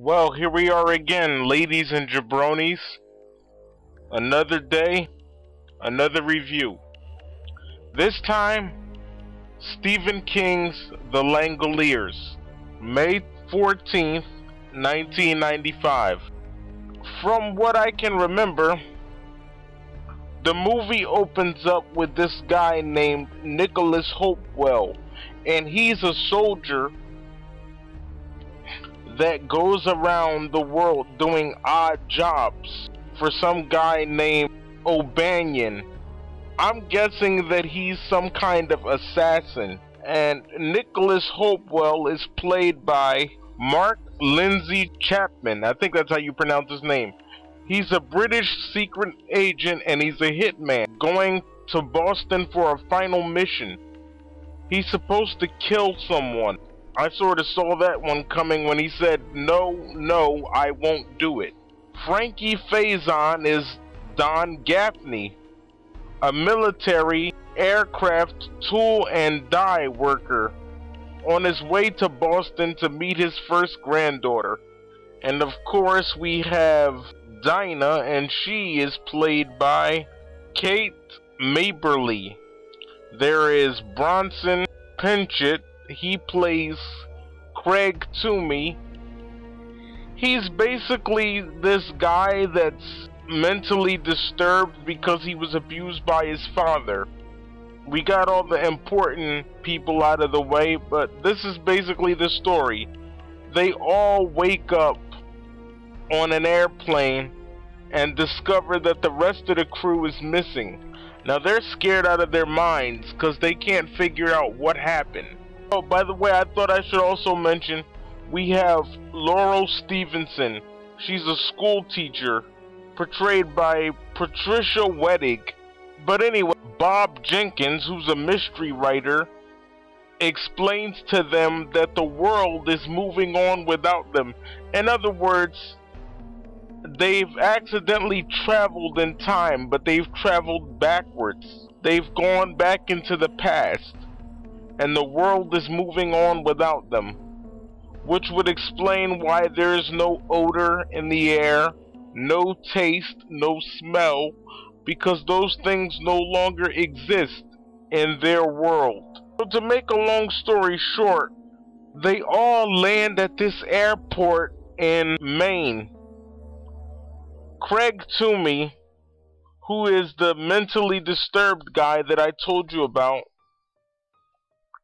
Well, here we are again, ladies and jabronis. Another day, another review. This time, Stephen King's The Langoliers, May 14th, 1995. From what I can remember, the movie opens up with this guy named Nick Hopewell, and he's a soldier that goes around the world doing odd jobs for some guy named O'Banion. I'm guessing that he's some kind of assassin, and Nicholas Hopewell is played by Mark Lindsay Chapman. I think that's how you pronounce his name. He's a British secret agent and he's a hitman going to Boston for a final mission. He's supposed to kill someone. I sort of saw that one coming when he said, no, I won't do it. Frankie Faison is Don Gaffney, a military aircraft tool and die worker on his way to Boston to meet his first granddaughter. And of course we have Dinah, and she is played by Kate Maberly. There is Bronson Pinchot. He plays Craig Toomey. He's basically this guy that's mentally disturbed because he was abused by his father. We got all the important people out of the way, but this is basically the story. They all wake up on an airplane and discover that the rest of the crew is missing. Now they're scared out of their minds because they can't figure out what happened. Oh, by the way, I thought I should also mention we have Laurel Stevenson. She's a school teacher, portrayed by Patricia Wettig. But anyway, Bob Jenkins, who's a mystery writer, explains to them that the world is moving on without them. In other words, they've accidentally traveled in time, but they've traveled backwards. They've gone back into the past, and the world is moving on without them, which would explain why there is no odor in the air, no taste, no smell, because those things no longer exist in their world. So to make a long story short, they all land at this airport in Maine. Craig Toomey, who is the mentally disturbed guy that I told you about,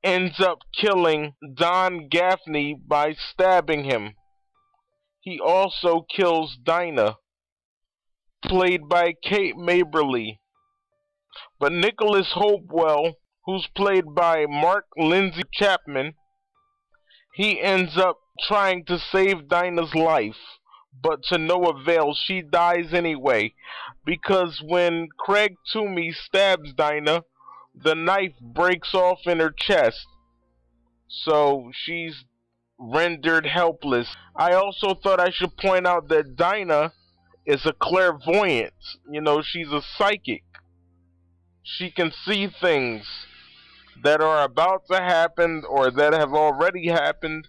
ends up killing Don Gaffney by stabbing him. He also kills Dinah, played by Kate Maberly. But Nicholas Hopewell, who's played by Mark Lindsay Chapman, he ends up trying to save Dinah's life, but to no avail. She dies anyway, because when Craig Toomey stabs Dinah, the knife breaks off in her chest, so she's rendered helpless. I also thought I should point out that Dinah is a clairvoyant. You know, she's a psychic. She can see things that are about to happen or that have already happened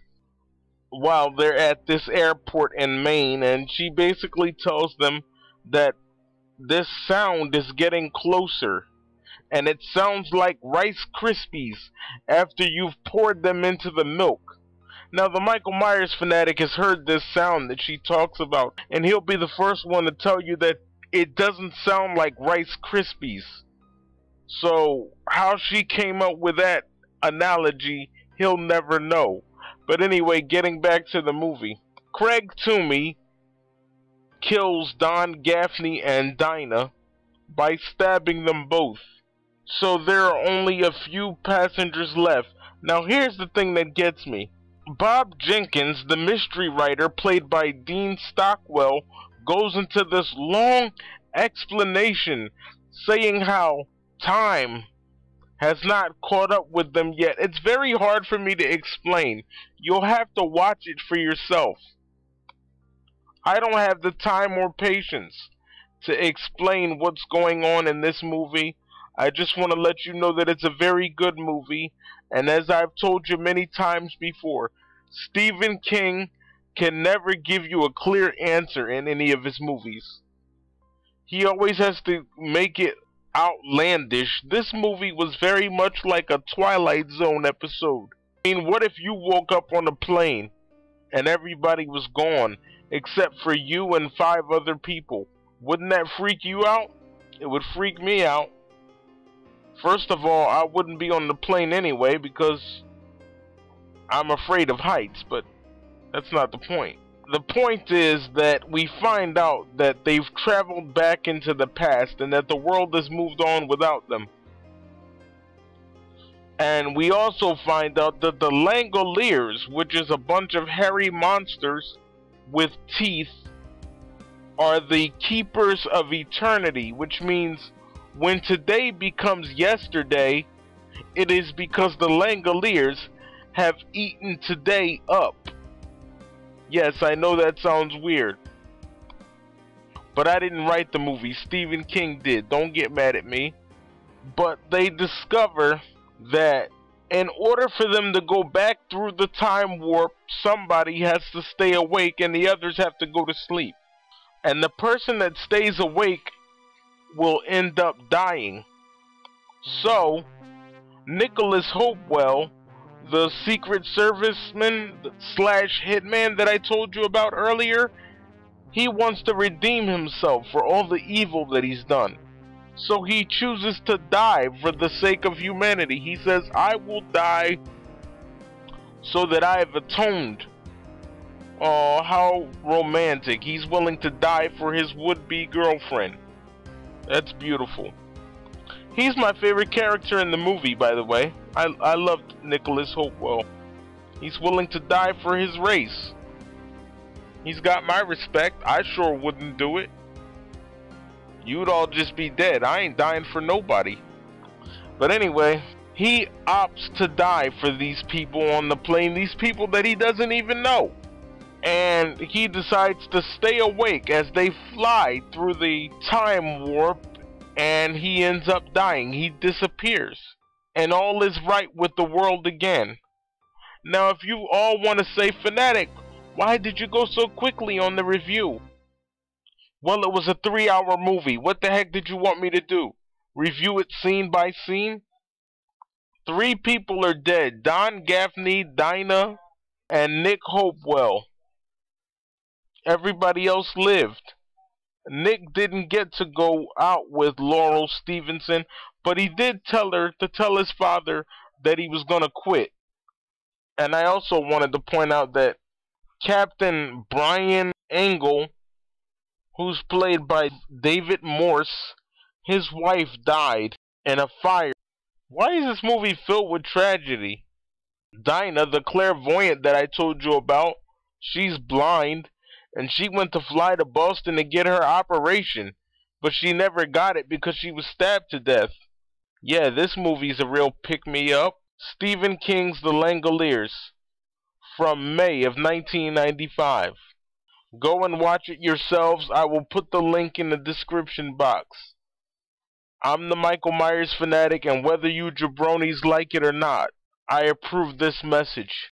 while they're at this airport in Maine, and she basically tells them that this sound is getting closer. And it sounds like Rice Krispies after you've poured them into the milk. Now the Michael Myers fanatic has heard this sound that she talks about, and he'll be the first one to tell you that it doesn't sound like Rice Krispies. So how she came up with that analogy, he'll never know. But anyway, getting back to the movie. Craig Toomey kills Don Gaffney and Dinah by stabbing them both. So there are only a few passengers left. Now here's the thing that gets me. Bob Jenkins, the mystery writer played by Dean Stockwell, goes into this long explanation saying how time has not caught up with them yet. It's very hard for me to explain. You'll have to watch it for yourself. I don't have the time or patience to explain what's going on in this movie. I just want to let you know that it's a very good movie, and as I've told you many times before, Stephen King can never give you a clear answer in any of his movies. He always has to make it outlandish. This movie was very much like a Twilight Zone episode. I mean, what if you woke up on a plane and everybody was gone except for you and 5 other people? Wouldn't that freak you out? It would freak me out. First of all, I wouldn't be on the plane anyway because I'm afraid of heights, but that's not the point. The point is that we find out that they've traveled back into the past and that the world has moved on without them. And we also find out that the Langoliers, which is a bunch of hairy monsters with teeth, are the keepers of eternity, which means when today becomes yesterday, it is because the Langoliers have eaten today up. Yes, I know that sounds weird, but I didn't write the movie. Stephen King did. Don't get mad at me. But they discover that in order for them to go back through the time warp, somebody has to stay awake and the others have to go to sleep. And the person that stays awake will end up dying. So, Nicholas Hopewell, the Secret Serviceman / hitman that I told you about earlier, he wants to redeem himself for all the evil that he's done. So he chooses to die for the sake of humanity. He says, I will die so that I have atoned. Oh, how romantic. He's willing to die for his would-be girlfriend. That's beautiful. He's my favorite character in the movie, by the way. I loved Nicholas Hopewell. He's willing to die for his race. He's got my respect. I sure wouldn't do it. You'd all just be dead. I ain't dying for nobody. But anyway, he opts to die for these people on the plane, these people that he doesn't even know. And he decides to stay awake as they fly through the time warp, and he ends up dying. He disappears. And all is right with the world again. Now, if you all want to say, Fanatic, why did you go so quickly on the review? Well, it was a 3-hour movie. What the heck did you want me to do? Review it scene by scene? 3 people are dead. Don Gaffney, Dinah, and Nick Hopewell. Everybody else lived. Nick didn't get to go out with Laurel Stevenson, but he did tell her to tell his father that he was going to quit. And I also wanted to point out that Captain Brian Engle, who's played by David Morse, his wife died in a fire. Why is this movie filled with tragedy? Dinah, the clairvoyant that I told you about, she's blind, and she went to fly to Boston to get her operation, but she never got it because she was stabbed to death. Yeah, this movie's a real pick-me-up. Stephen King's The Langoliers, from May of 1995. Go and watch it yourselves. I will put the link in the description box. I'm the Michael Myers Fanatic, and whether you jabronis like it or not, I approve this message.